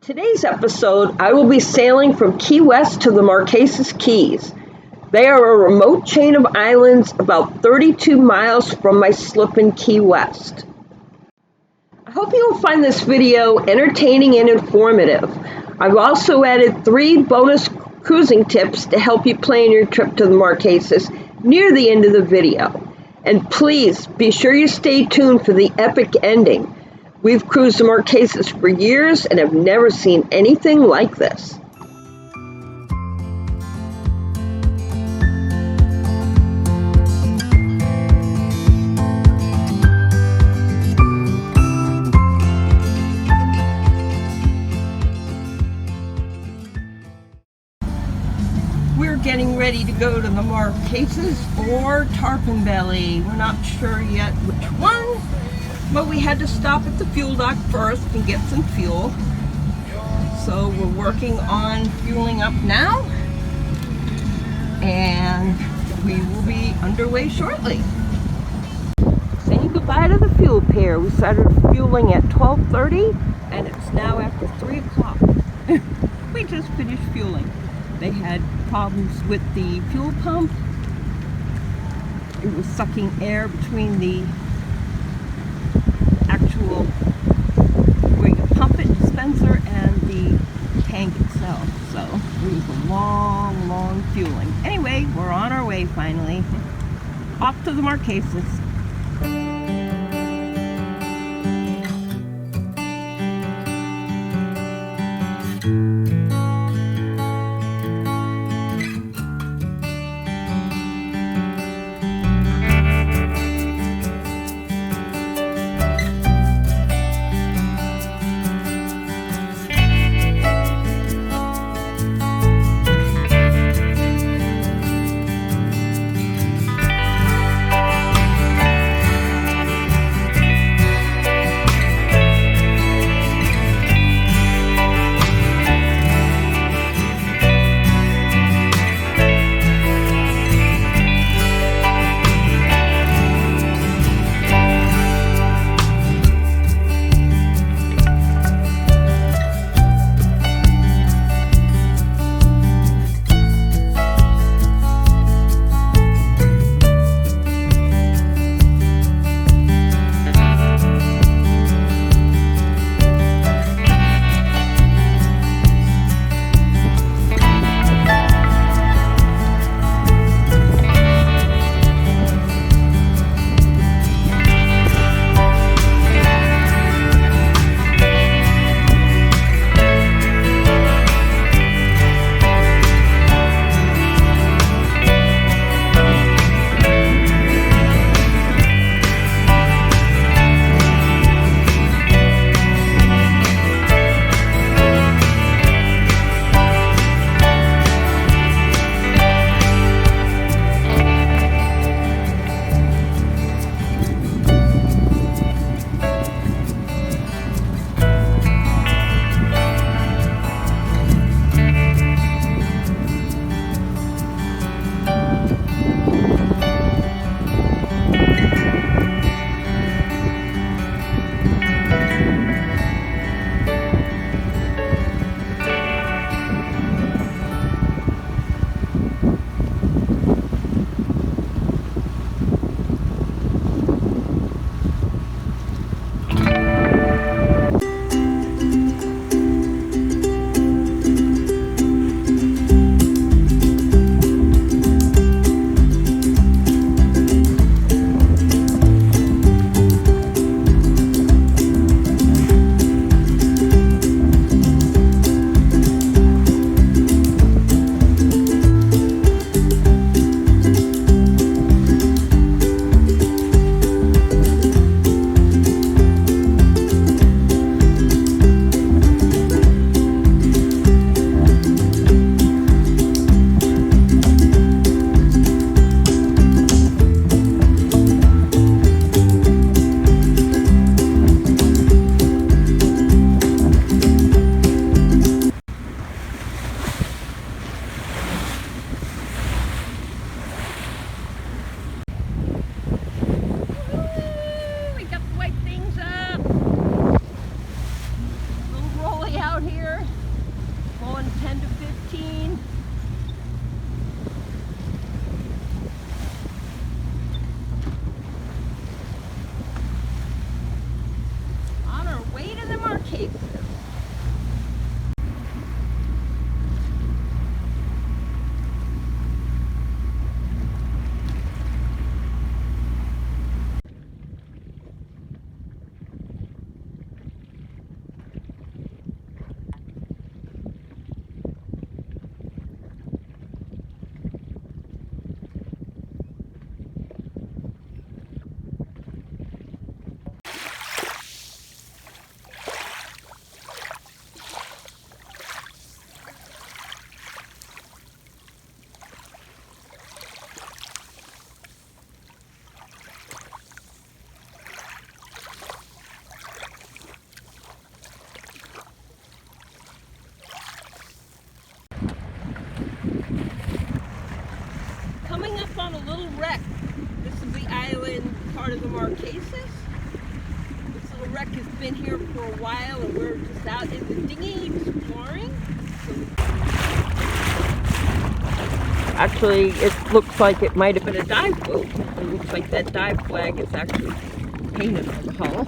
Today's episode, I will be sailing from Key West to the Marquesas Keys. They are a remote chain of islands about 32 miles from my slip in Key West. I hope you will find this video entertaining and informative. I've also added 3 bonus cruising tips to help you plan your trip to the Marquesas near the end of the video. And please be sure you stay tuned for the epic ending. We've cruised the Marquesas for years and have never seen anything like this. We're getting ready to go to the Marquesas or Tarpon Belly. We're not sure yet which one. But we had to stop at the fuel dock first and get some fuel. So we're working on fueling up now. And we will be underway shortly. Saying goodbye to the fuel pair. We started fueling at 12:30 and it's now after 3 o'clock. We just finished fueling. They had problems with the fuel pump. It was sucking air between the actual where you pump it dispenser and the tank itself. So it was a long fueling. Anyway, we're on our way finally. Off to the Marquesas. wreck. This is the island part of the Marquesas. This little wreck has been here for a while, and we're just out in the dinghy exploring. Actually, it looks like it might have been a dive boat. It looks like that dive flag is actually painted on the hull.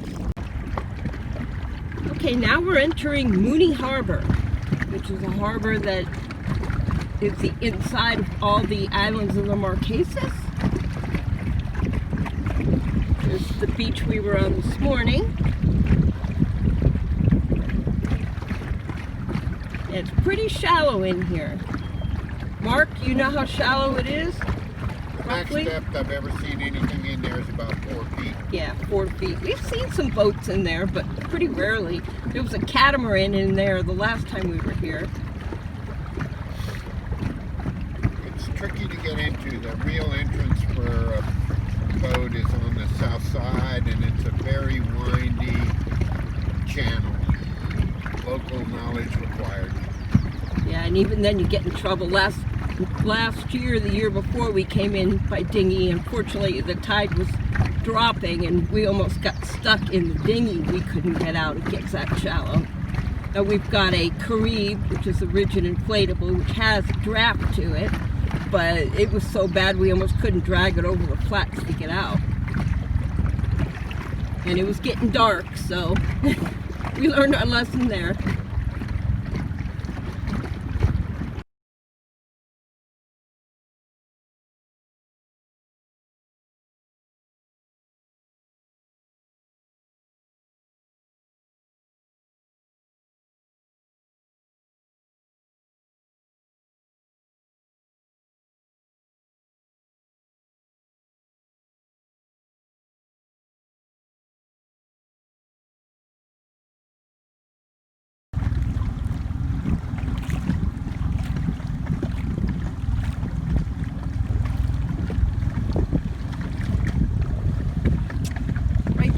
Okay, now we're entering Mooney Harbor, which is a harbor that is the inside of all the islands of the Marquesas. There's the beach we were on this morning. It's pretty shallow in here. Mark, you know how shallow it is? The max depth I've ever seen anything in there is about 4 feet. Yeah, 4 feet. We've seen some boats in there, but pretty rarely. There was a catamaran in there the last time we were here. It's tricky to get into. The real entrance for a boat is on the south side, and it's a very windy channel. Local knowledge required. Yeah, and even then you get in trouble. Last year, the year before, we came in by dinghy. Unfortunately, the tide was dropping and we almost got stuck in the dinghy. We couldn't get out. It gets that shallow. Now we've got a Carib, which is a rigid inflatable, which has a draft to it, but it was so bad we almost couldn't drag it over the flats to get out. And it was getting dark, so we learned our lesson there.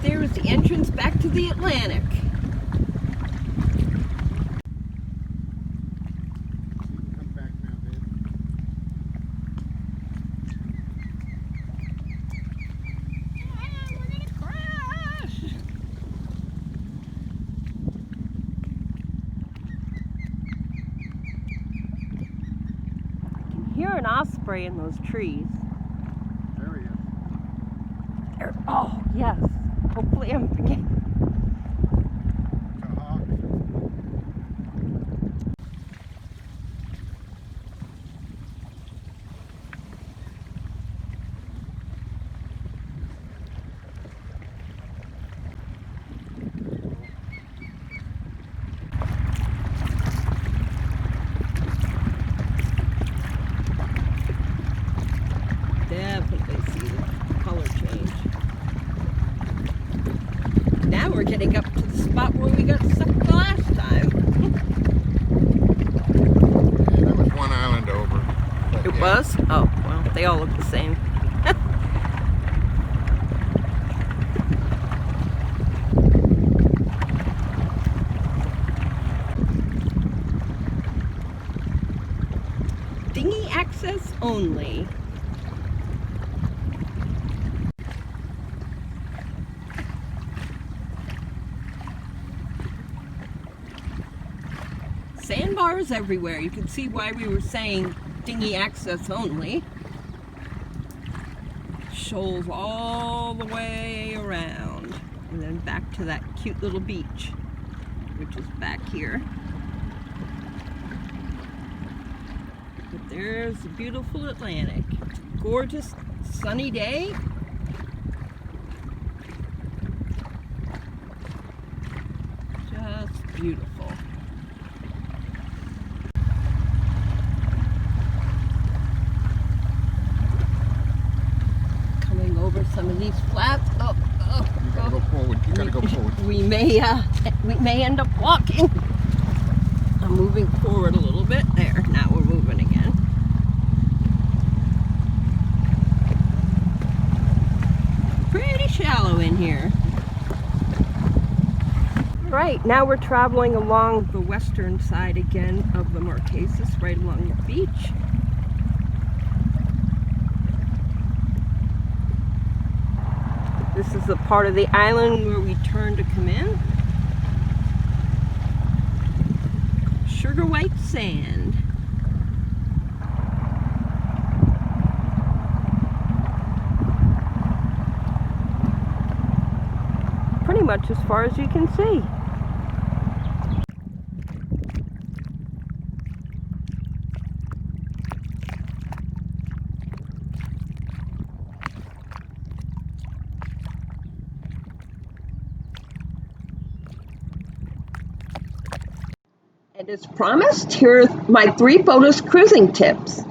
There is the entrance back to the Atlantic. Come back now, babe. We're gonna crash! I can hear an osprey in those trees. There he is. There, oh, yes. Hopefully I'm forgetting. It's a hawk. Definitely see the color change. Now we're getting up to the spot where we got stuck the last time. Yeah, that was one island over. But It yeah. was? Oh, well, they all look the same. Dinghy access only. Sandbars everywhere. You can see why we were saying dinghy access only. Shoals all the way around. And then back to that cute little beach, which is back here. But there's the beautiful Atlantic. Gorgeous sunny day. Just beautiful. Coming over some of these flats. Oh, You gotta go forward. You gotta go forward. we may end up walking. I'm moving forward a little bit. There, now we're moving again. Pretty shallow in here. Right, now we're traveling along the western side again of the Marquesas, right along the beach. This is the part of the island where we turn to come in. Sugar white sand. Pretty much as far as you can see. And as promised, here are my 3 bonus cruising tips.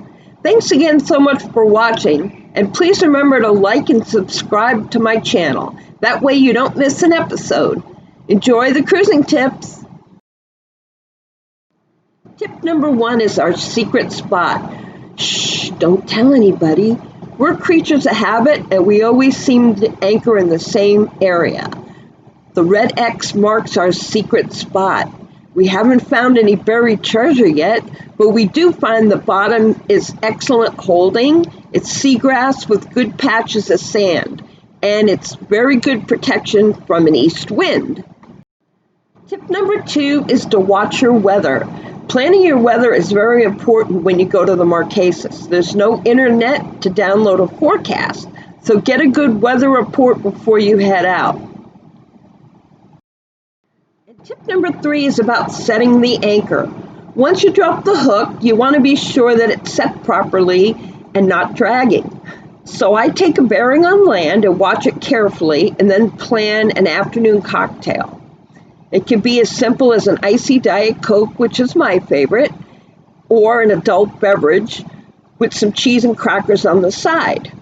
Thanks again so much for watching, and please remember to like and subscribe to my channel. That way you don't miss an episode. Enjoy the cruising tips. Tip number 1 is our secret spot. Shh, don't tell anybody. We're creatures of habit, and we always seem to anchor in the same area. The red X marks our secret spot. We haven't found any buried treasure yet, but we do find the bottom is excellent holding. It's seagrass with good patches of sand, and it's very good protection from an east wind. Tip number 2 is to watch your weather. Planning your weather is very important when you go to the Marquesas. There's no internet to download a forecast, so get a good weather report before you head out. Tip number 3 is about setting the anchor. Once you drop the hook, you want to be sure that it's set properly and not dragging. So I take a bearing on land and watch it carefully and then plan an afternoon cocktail. It can be as simple as an icy Diet Coke, which is my favorite, or an adult beverage with some cheese and crackers on the side.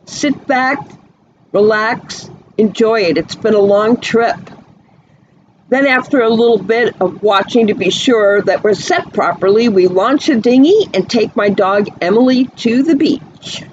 Sit back, relax, enjoy it. It's been a long trip. Then after a little bit of watching to be sure that we're set properly, we launch a dinghy and take my dog Emily to the beach.